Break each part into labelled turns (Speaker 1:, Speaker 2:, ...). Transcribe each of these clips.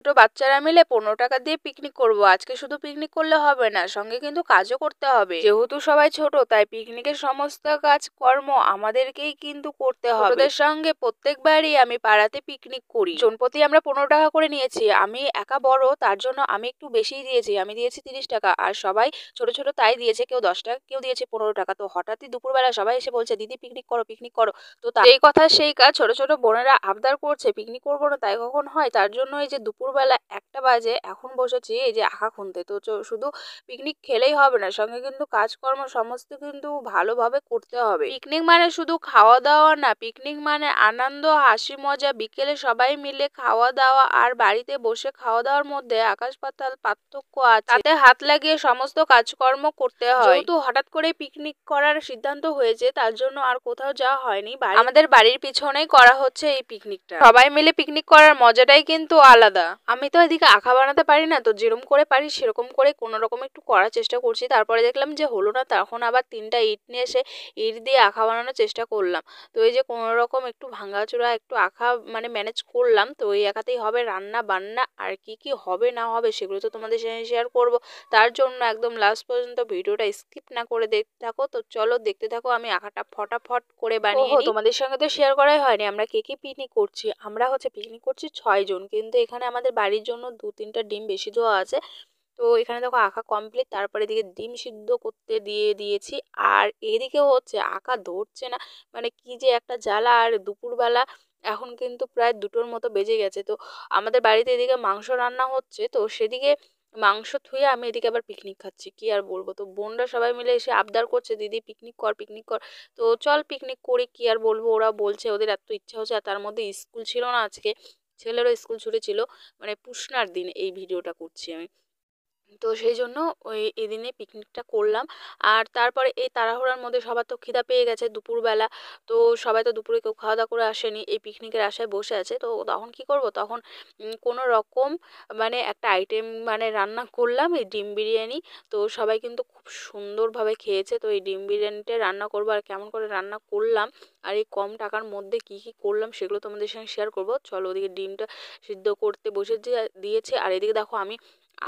Speaker 1: ছোট বাচ্চারা মিলে 15 টাকা দিয়ে পিকনিক করব। আজকে শুধু পিকনিক করলে হবে না, সঙ্গে কিন্তু কাজও করতে হবে। যেহেতু সবাই ছোট, তাই পিকনিকের সমস্ত কাজকর্ম আমাদেরকেই কিন্তু করতে হবে। ছোটদের সঙ্গে প্রত্যেকবারই আমি পাড়াতে পিকনিক করি। জনপ্রতি আমরা 15 টাকা করে নিয়েছি। আমি একা বড়, তার জন্য আমি একটু বেশিই দিয়েছি। আমি দিয়েছি 30 টাকা, আর সবাই ছোট ছোট তাই দিয়েছে। কেউ 10 টাকা, কেউ দিয়েছে 15 টাকা। তো হঠাৎই দুপুরবেলা সবাই এসে বলছে, দিদি পিকনিক করো, পিকনিক করো। তো এই কথা সেই কাজ, ছোট ছোট বোনেরা আবদার করছে পিকনিক করবো না, তাই কখন হয়। তার জন্য এই যে দুপুরবেলা 1টা বাজে এখন বসেছি এই যে আঁকা খুনতে। তো শুধু পিকনিক খেলেই হবে না, সঙ্গে কিন্তু কাজকর্ম সমস্ত কিন্তু ভালোভাবে করতে হবে। পিকনিক মানে শুধু খাওয়া দাওয়া না, পিকনিক মানে আনন্দ, হাসি মজা। বিকেলে সবাই মিলে খাওয়া দাওয়া আর বাড়িতে বসে খাওয়া দাওয়ার মধ্যে আকাশ পাতাল পার্থক্য আছে। তাতে হাত লাগিয়ে সমস্ত কাজকর্ম করতে হয়। যেহেতু হঠাৎ করে পিকনিক করার সিদ্ধান্ত হয়েছে, তার জন্য আর কোথাও যাওয়া হয়নি। আমাদের বাড়ির পিছনেই করা হচ্ছে এই পিকনিকটা। সবাই মিলে পিকনিক করার মজাটাই কিন্তু আলাদা। আমি তো এদিকে আঁকা বানাতে পারি না, তো যেরকম করে পারি সেরকম করে কোনো রকম একটু করার চেষ্টা করছি। তারপরে দেখলাম যে হলো না, তখন আবার 3টা ইট নিয়ে এসে ইট দিয়ে আঁকা বানানোর চেষ্টা করলাম। তো এই যে কোনো রকম একটু ভাঙাচোরা একটু আঁকা মানে ম্যানেজ করলাম। তো এই আঁকাতেই হবে রান্না বান্না, আর কি কি হবে না হবে সেগুলো তো তোমাদের সাথে শেয়ার করব। তার জন্য একদম লাস্ট পর্যন্ত ভিডিওটা স্কিপ না করে দেখতে থাকো। তো চলো দেখতে থাকো আমি আঁকাটা ফটাফট করে বানিয়ে নিই। তোমাদের সঙ্গে তো শেয়ার করাই হয়নি আমরা কে কে পিকনিক করছি। আমরা পিকনিক করছি 6 জন, কিন্তু এখানে আমাদের বাড়ির জন্য 2-3টা ডিম বেশি দেওয়া আছে। তো এখানে দেখো আঁকা কমপ্লিট, তারপরে এদিকে ডিম সিদ্ধ করতে দিয়ে দিয়েছি। আর এদিকে হচ্ছে আঁকা ধরছে না, মানে কি যে একটা জ্বালা। আর দুপুরবেলা এখন কিন্তু প্রায় 2টোর মতো বেজে গেছে। তো আমাদের বাড়িতে এদিকে মাংস রান্না হচ্ছে, তো সেদিকে মাংস থুয়ে আমি এদিকে আবার পিকনিক খাচ্ছি, কি আর বলবো। তো বোনরা সবাই মিলে এসে আবদার করছে, দিদি পিকনিক কর, পিকনিক কর। তো চল পিকনিক করি, কি আর বলবো। ওরা বলছে, ওদের এত ইচ্ছা হচ্ছে। আর তার মধ্যে স্কুল ছিল না আজকে, ছেলেরও স্কুল ছুটি ছিল। মানে পুষনার দিন এই ভিডিওটা করছি আমি। তো সেই জন্য ওই এদিনে পিকনিকটা করলাম। আর তারপরে এই তাড়াহুড়ার মধ্যে সবার তো খিদা পেয়ে গেছে দুপুরবেলা। তো সবাই তো দুপুরে কেউ খাওয়া দাওয়া করে আসেনি, এই পিকনিকের আশায় বসে আছে। তো তখন কি করব, তখন কোনো রকম মানে একটা আইটেম মানে রান্না করলাম, এই ডিম বিরিয়ানি। তো সবাই কিন্তু খুব সুন্দরভাবে খেয়েছে। তো এই ডিম বিরিয়ানিটা রান্না করবো, আর কেমন করে রান্না করলাম আর এই কম টাকার মধ্যে কি কি করলাম সেগুলো তোমাদের সঙ্গে শেয়ার করব। চলো ওদিকে ডিমটা সিদ্ধ করতে বসে দিয়েছি। আর এদিকে দেখো আমি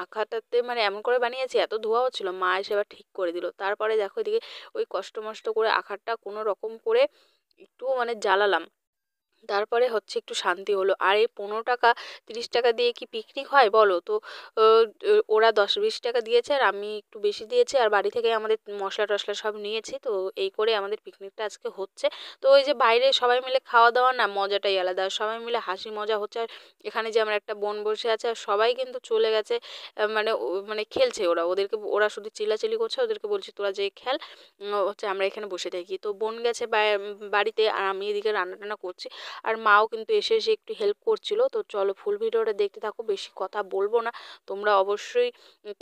Speaker 1: আঁকাটাতে মানে এমন করে বানিয়েছি, এত ধোয়া হচ্ছিল, মা এসে আবার ঠিক করে দিল। তারপরে দেখো এদিকে ওই কষ্ট মষ্ট করে আঁকাটা কোনো রকম করে একটু মানে জ্বালালাম, তারপরে হচ্ছে একটু শান্তি হলো। আর এই 15 টাকা 30 টাকা দিয়ে কি পিকনিক হয় বলো তো। ওরা 10-20 টাকা দিয়েছে, আর আমি একটু বেশি দিয়েছি, আর বাড়ি থেকে আমাদের মশলা টশলা সব নিয়েছি। তো এই করে আমাদের পিকনিকটা আজকে হচ্ছে। তো ওই যে বাইরে সবাই মিলে খাওয়া দাওয়া না, মজাটাই আলাদা। সবাই মিলে হাসি মজা হচ্ছে। আর এখানে যে আমার একটা বোন বসে আছে, আর সবাই কিন্তু চলে গেছে। মানে মানে খেলছে ওরা, ওরা শুধু চিল্লাচিল্লি করছে। ওদেরকে বলছি তোরা যে খেল, হচ্ছে আমরা এখানে বসে থাকি। তো বোন গেছে বাড়িতে, আর আমি এদিকে রান্না টান্না করছি। আর মাও কিন্তু এসে এসে একটু হেল্প করছিল। তো চলো ফুল ভিডিওটা দেখতে থাকো, বেশি কথা বলবো না। তোমরা অবশ্যই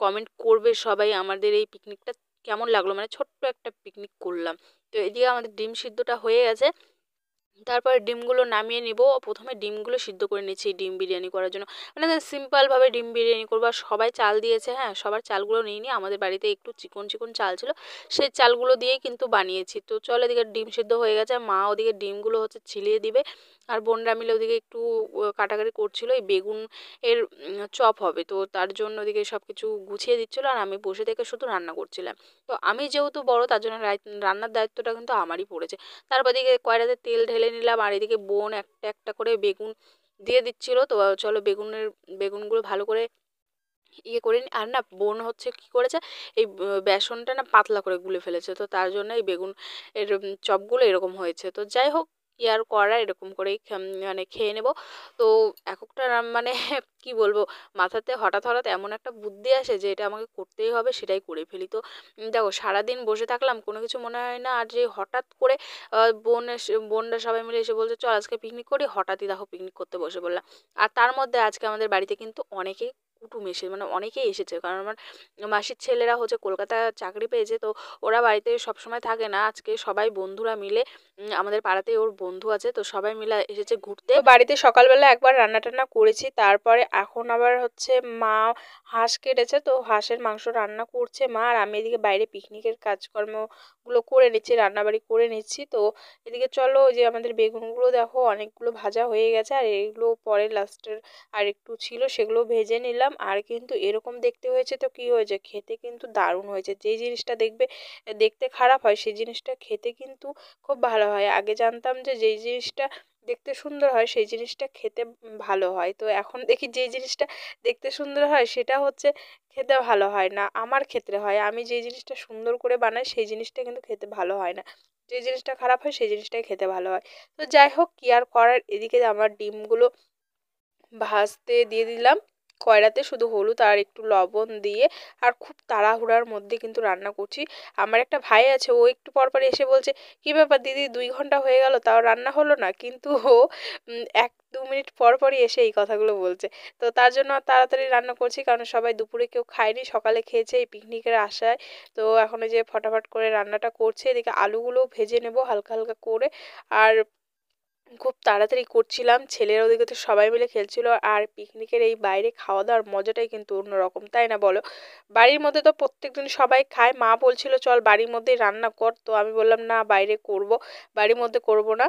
Speaker 1: কমেন্ট করবে সবাই আমাদের এই পিকনিকটা কেমন লাগলো, মানে ছোট্ট একটা পিকনিক করলাম। তো এদিকে আমাদের ডিম সিদ্ধটা হয়ে গেছে। তারপরে ডিমগুলো নামিয়ে নিব। প্রথমে ডিমগুলো সিদ্ধ করে নিচ্ছি ডিম বিরিয়ানি করার জন্য, মানে সিম্পলভাবে ডিম বিরিয়ানি করবো। আর সবাই চাল দিয়েছে, হ্যাঁ সবার চালগুলো নিয়ে নিই। আমাদের বাড়িতে একটু চিকন চিকন চাল ছিল, সেই চালগুলো দিয়েই কিন্তু বানিয়েছি। তো চলো এদিকে ডিম সিদ্ধ হয়ে গেছে, মা ওদিকে ডিমগুলো হচ্ছে ছিলিয়ে দিবে। আর বোনরা মিলে ওদিকে একটু কাটাকাটি করছিল, এই বেগুন এর চপ হবে। তো তার জন্য ওদিকে সব কিছু গুছিয়ে দিচ্ছিলো, আর আমি বসে থেকে শুধু রান্না করছিলাম। তো আমি যেহেতু বড়, তার জন্য রান্নার দায়িত্বটা কিন্তু আমারই পড়েছে। তারপর এদিকে কড়াইতে তেল ঢেলে নিলাম, আর এদিকে বোন একটা একটা করে বেগুন দিয়ে দিচ্ছিল। তো চলো বেগুনগুলো ভালো করে ইয়ে করে আর না, বোন হচ্ছে কি করেছে, এই বেসনটা না পাতলা করে গুলে ফেলেছে। তো তার জন্য এই বেগুন এর চপগুলো এরকম হয়েছে। তো যাই হোক, কি আর করা, এরকম করেই মানে খেয়ে নেব। তো একেকটা মানে কি বলবো, মাথাতে হঠাৎ হঠাৎ এমন একটা বুদ্ধি আসে যে এটা আমাকে করতেই হবে, সেটাই করে ফেলি। তো দেখো সারাদিন বসে থাকলাম, কোনো কিছু মনে হয় না। আর যে হঠাৎ করে বোনরা সবাই মিলে এসে বলছে চল আজকে পিকনিক করি, হঠাৎই দেখো পিকনিক করতে বসে বললাম। আর তার মধ্যে আজকে আমাদের বাড়িতে কিন্তু অনেকেই কুটুম এসে মানে অনেকেই এসেছে, কারণ আমার মাসির ছেলেরা হচ্ছে কলকাতায় চাকরি পেয়েছে। তো ওরা বাড়িতে সবসময় থাকে না। আজকে সবাই বন্ধুরা মিলে, আমাদের পাড়াতেই ওর বন্ধু আছে, তো সবাই মিলে এসেছে ঘুরতে। তো বাড়িতে সকালবেলা একবার রান্না টান্না করেছি, তারপরে এখন আবার হচ্ছে মা হাঁস কেটেছে, তো হাঁসের মাংস রান্না করছে মা। আর আমি এদিকে বাইরে পিকনিকের কাজকর্মগুলো কাজগুলো করে নিচ্ছি, রান্নাবাড়ি করে নিচ্ছি। তো এদিকে চলো, ওই যে আমাদের বেগুনগুলো দেখো অনেকগুলো ভাজা হয়ে গেছে, আর এগুলো পরে লাস্টের আর একটু ছিল সেগুলো ভেজে নিলাম। আর কিন্তু এরকম দেখতে হয়েছে তো কি হয়েছে, খেতে কিন্তু দারুণ হয়েছে। যেই জিনিসটা দেখতে খারাপ হয় সেই জিনিসটা খেতে কিন্তু খুব ভালো হয়। আগে জানতাম যে যেই জিনিসটা দেখতে সুন্দর হয় সেই জিনিসটা খেতে ভালো হয়, তো এখন দেখি যেই জিনিসটা দেখতে সুন্দর হয় সেটা হচ্ছে খেতে ভালো হয় না। আমার ক্ষেত্রে হয়, আমি যেই জিনিসটা সুন্দর করে বানাই সেই জিনিসটা কিন্তু খেতে ভালো হয় না, যে জিনিসটা খারাপ হয় সেই জিনিসটাই খেতে ভালো হয়। তো যাই হোক, কি আর করার। এদিকে আমার ডিমগুলো ভাজতে দিয়ে দিলাম কড়াইতে, শুধু হলুদ আর একটু লবণ দিয়ে। আর খুব তাড়াহুড়ার মধ্যে কিন্তু রান্না করছি। আমার একটা ভাই আছে, ও একটু পর পর এসে বলছে, কি ব্যাপার দিদি, 2 ঘন্টা হয়ে গেল তাও রান্না হলো না? কিন্তু ও 1-2 মিনিট পর পরই এসে এই কথাগুলো বলছে। তো তার জন্য আর তাড়াতাড়ি রান্না করছি, কারণ সবাই দুপুরে কেউ খায়নি, সকালে খেয়েছে এই পিকনিকের আশায়। তো এখন ওই যে ফটাফট করে রান্নাটা করছে। এদিকে আলুগুলো ভেজে নেব হালকা হালকা করে। আর খুব তাড়াতাড়ি করছিলাম, ছেলেরা ওদিকে তো সবাই মিলে খেলছিল। আর পিকনিকের এই বাইরে খাওয়া দাওয়ার মজাটাই কিন্তু অন্যরকম, তাই না বলো? বাড়ির মধ্যে তো প্রত্যেকদিন সবাই খায়, মা বলছিল চল বাড়ির মধ্যেই রান্না কর, তো আমি বললাম না, বাইরে করব, বাড়ির মধ্যে করব না।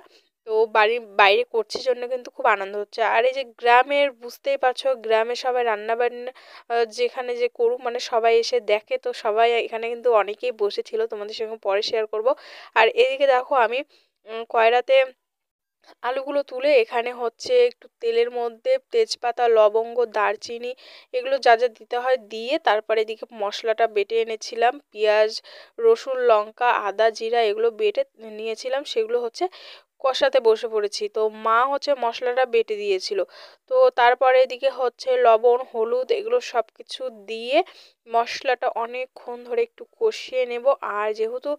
Speaker 1: তো বাড়ির বাইরে করছি জন্য কিন্তু খুব আনন্দ হচ্ছে। আর এই যে গ্রামের, বুঝতেই পারছো, গ্রামে সবাই রান্না বান্না যেখানে যে করুক, মানে সবাই এসে দেখে, তো সবাই এখানে কিন্তু অনেকেই বসেছিল, তোমাদের সঙ্গে পরে শেয়ার করব। আর এদিকে দেখো আমি কয়রাতে আলুগুলো তুলে এখানে হচ্ছে একটু তেলের মধ্যে তেজপাতা, লবঙ্গ, দারচিনি, এগুলো যা যা দিতে হয় দিয়ে, তারপরে এদিকে মশলাটা বেটে এনেছিলাম, পেঁয়াজ, রসুন, লঙ্কা, আদা, জিরা এগুলো বেটে নিয়েছিলাম, সেগুলো হচ্ছে কষাতে বসে পড়েছি। তো মা হচ্ছে মশলাটা বেটে দিয়েছিল। তো তারপরে এদিকে হচ্ছে লবণ, হলুদ এগুলো সব কিছু দিয়ে মশলাটা অনেকক্ষণ ধরে একটু কষিয়ে নেব। আর যেহেতু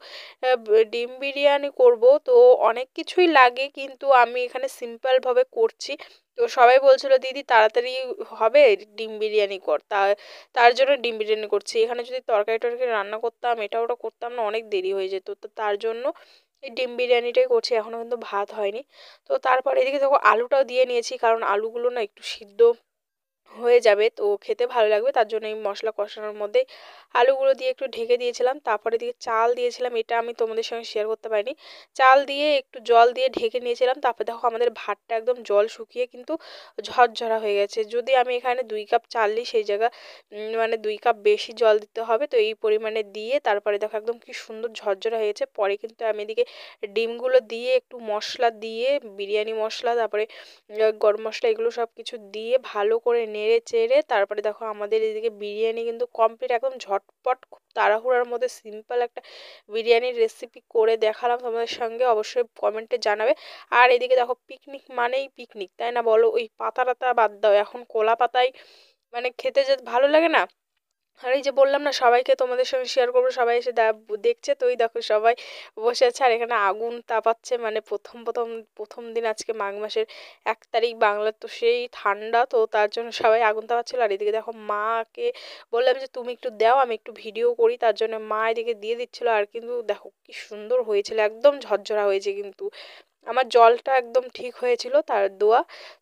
Speaker 1: ডিম বিরিয়ানি করব, তো অনেক কিছুই লাগে, কিন্তু আমি এখানে সিম্পলভাবে করছি। তো সবাই বলছিল দিদি তাড়াতাড়ি হবে, ডিম বিরিয়ানি কর, তার জন্য ডিম বিরিয়ানি করছি। এখানে যদি তরকারি টরকারি রান্না করতাম, এটা ওটা করতাম না, অনেক দেরি হয়ে যেত, তো তার জন্য এই ডিম বিরিয়ানিটাই করছি। এখনও কিন্তু ভাত হয়নি। তো তারপর এদিকে দেখো আলুটাও দিয়ে নিয়েছি, কারণ আলুগুলো না একটু সিদ্ধ হয়ে যাবে, তো খেতে ভালো লাগবে, তার জন্য এই মশলা কষানোর মধ্যে আলুগুলো দিয়ে একটু ঢেকে দিয়েছিলাম। তারপরে দিকে চাল দিয়েছিলাম, এটা আমি তোমাদের সঙ্গে শেয়ার করতে পারিনি। চাল দিয়ে একটু জল দিয়ে ঢেকে নিয়েছিলাম। তারপরে দেখো আমাদের ভাতটা একদম জল শুকিয়ে কিন্তু ঝরঝরা হয়ে গেছে। যদি আমি এখানে 2 কাপ চাল নিই, সেই জায়গায় মানে 2 কাপ বেশি জল দিতে হবে। তো এই পরিমাণে দিয়ে তারপরে দেখো একদম কি সুন্দর ঝরঝরা হয়েছে। পরে কিন্তু আমি এদিকে ডিমগুলো দিয়ে একটু মশলা দিয়ে, বিরিয়ানি মশলা, তারপরে গরম মশলা, এগুলো সব কিছু দিয়ে ভালো করে নেড়ে চেড়ে, তারপরে দেখো আমাদের এদিকে বিরিয়ানি কিন্তু কমপ্লিট, একদম ঝটপট, খুব তাড়াহুড়ার মধ্যে সিম্পল একটা বিরিয়ানির রেসিপি করে দেখালাম তোমাদের সঙ্গে, অবশ্যই কমেন্টে জানাবে। আর এদিকে দেখো পিকনিক মানেই পিকনিক, তাই না বলো? ওই পাতা টাতা বাদ দাও, এখন কলা পাতায় মানে খেতে যে ভালো লাগে না। আর এই যে বললাম না সবাইকে তোমাদের সঙ্গে শেয়ার করবো, সবাই এসে দেখছে, তো ওই দেখো সবাই বসে আছে আর এখানে আগুন তাপাচ্ছে। মানে প্রথম প্রথম প্রথম দিন, আজকে মাঘ মাসের 1 তারিখ, বাংলার তো সেই ঠান্ডা, তো তার জন্য সবাই আগুন তাপাচ্ছিল। আর এদিকে দেখো মাকে বললাম যে তুমি একটু দাও, আমি একটু ভিডিও করি, তার জন্য মা এদিকে দিয়ে দিচ্ছিল। আর কিন্তু দেখো কি সুন্দর হয়েছিল, একদম ঝরঝরা হয়েছে কিন্তু। আমার জলটা একদম ঠিক হয়েছিল তার দোয়া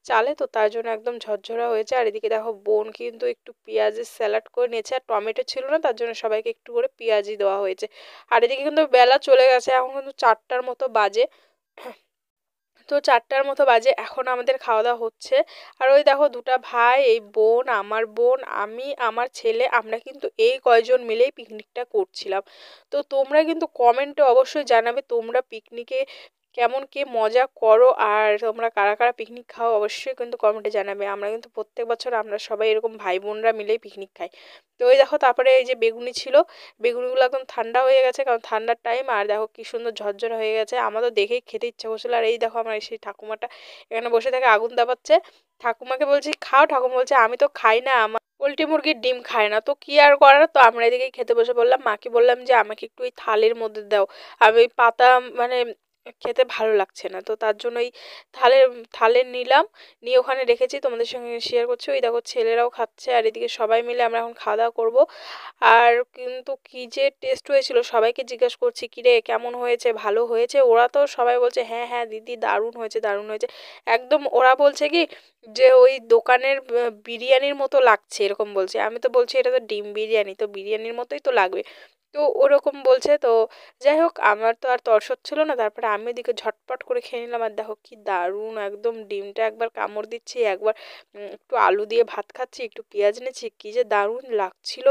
Speaker 1: চালে, তো তার জন্য একদম ঝরঝরা হয়েছে। আর এদিকে দেখো বোন কিন্তু একটু পেঁয়াজের স্যালাড করে নিয়েছে, আর টমেটো ছিল না, তার জন্য সবাইকে একটু করে পেঁয়াজই দেওয়া হয়েছে। আর এদিকে কিন্তু বেলা চলে গেছে, এখন কিন্তু 4টার মতো বাজে। তো 4টার মতো বাজে, এখন আমাদের খাওয়া দাওয়া হচ্ছে। আর ওই দেখো দুটা ভাই, এই বোন, আমার বোন, আমি, আমার ছেলে, আমরা কিন্তু এই কয়জন মিলেই পিকনিকটা করছিলাম। তো তোমরা কিন্তু কমেন্টে অবশ্যই জানাবে তোমরা পিকনিকে কেমন কে মজা করো, আর তোমরা কারা কারা পিকনিক খাও অবশ্যই কিন্তু কমেন্টে জানাবে। আমরা কিন্তু প্রত্যেক বছর আমরা সবাই এরকম ভাই বোনরা মিলেই পিকনিক খাই। তো ওই দেখো তারপরে এই যে বেগুনি ছিল, বেগুনিগুলো একদম ঠান্ডা হয়ে গেছে, কারণ ঠান্ডার টাইম। আর দেখো কি সুন্দর ঝরঝরা হয়ে গেছে, আমার তো দেখেই খেতে ইচ্ছা করছিল। আর এই দেখো আমার সেই ঠাকুমাটা এখানে বসে থেকে আগুন দাপাচ্ছে। ঠাকুমাকে বলছি খাও, ঠাকুমা বলছে আমি তো খাই না, আমার পোলট্রি মুরগির ডিম খায় না। তো কি আর করার, তো আমরা এদিকেই খেতে বসে বললাম, মাকে বললাম যে আমাকে একটু ওই থালের মধ্যে দাও, আমি ওই পাতা মানে খেতে ভালো লাগছে না, তো তার জন্য ওই থালে থালে নিলাম, নিয়ে ওখানে রেখেছি, তোমাদের সঙ্গে শেয়ার করছি। ওই দেখো ছেলেরাও খাচ্ছে, আর এদিকে সবাই মিলে আমরা এখন খাওয়া দাওয়া করবো। আর কিন্তু কি যে টেস্ট হয়েছিল, সবাইকে জিজ্ঞেস করছি কিরে কেমন হয়েছে, ভালো হয়েছে? ওরা তো সবাই বলছে হ্যাঁ হ্যাঁ দিদি দারুণ হয়েছে, দারুণ হয়েছে। একদম ওরা বলছে কি যে ওই দোকানের বিরিয়ানির মতো লাগছে, এরকম বলছে। আমি তো বলছি এটা তো ডিম বিরিয়ানি, তো বিরিয়ানির মতোই তো লাগবে। তো ওরকম বলছে। তো যাই হোক, আমার তো আর তর সচ্ছিল না, তারপরে আমি ওদিকে ঝটপট করে খেয়ে নিলাম। আর দেখো কি দারুণ একদম, ডিমটা একবার কামড় দিচ্ছি, একবার একটু আলু দিয়ে ভাত খাচ্ছি, একটু পেঁয়াজ নিচ্ছি, কি যে দারুণ লাগছিল।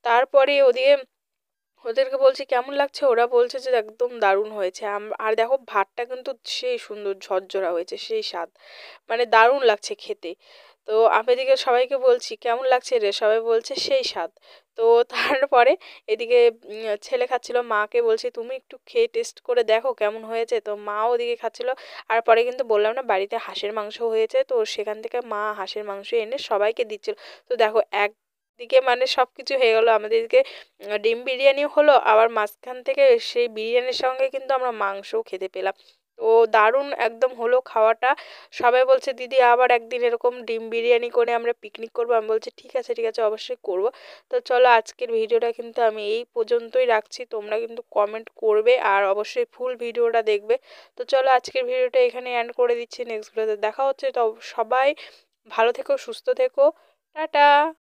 Speaker 1: তারপরে ওদিকে ওদেরকে বলছি কেমন লাগছে, ওরা বলছে যে একদম দারুণ হয়েছে। আর দেখো ভাতটা কিন্তু সেই সুন্দর ঝরঝরা হয়েছে, সেই স্বাদ, মানে দারুণ লাগছে খেতে। তো আমি এদিকে সবাইকে বলছি কেমন লাগছে রে, সবাই বলছে সেই স্বাদ। তো তারপরে এদিকে ছেলে খাচ্ছিল, মাকে বলছি তুমি একটু খেয়ে টেস্ট করে দেখো কেমন হয়েছে। তো মাও ওদিকে খাচ্ছিল। আর পরে কিন্তু বললাম না বাড়িতে হাঁসের মাংস হয়েছে, তো সেখান থেকে মা হাঁসের মাংস এনে সবাইকে দিচ্ছিল। তো দেখো একদিকে মানে সব কিছু হয়ে গেলো আমাদেরকে, ডিম বিরিয়ানিও হলো, আবার মাঝখান থেকে সেই বিরিয়ানির সঙ্গে কিন্তু আমরা মাংসও খেতে পেলাম। তো দারুণ একদম হলো খাওয়াটা। সবাই বলছে দিদি আবার একদিন এরকম ডিম বিরিয়ানি করে আমরা পিকনিক করবো। আমি বলছি ঠিক আছে ঠিক আছে, অবশ্যই করবো। তো চলো আজকের ভিডিওটা কিন্তু আমি এই পর্যন্তই রাখছি, তোমরা কিন্তু কমেন্ট করবে আর অবশ্যই ফুল ভিডিওটা দেখবে। তো চলো আজকের ভিডিওটা এখানে এন্ড করে দিচ্ছি, নেক্সট ভিডিওতে দেখা হচ্ছে। তো সবাই ভালো থেকো, সুস্থ থেকো, টাটা।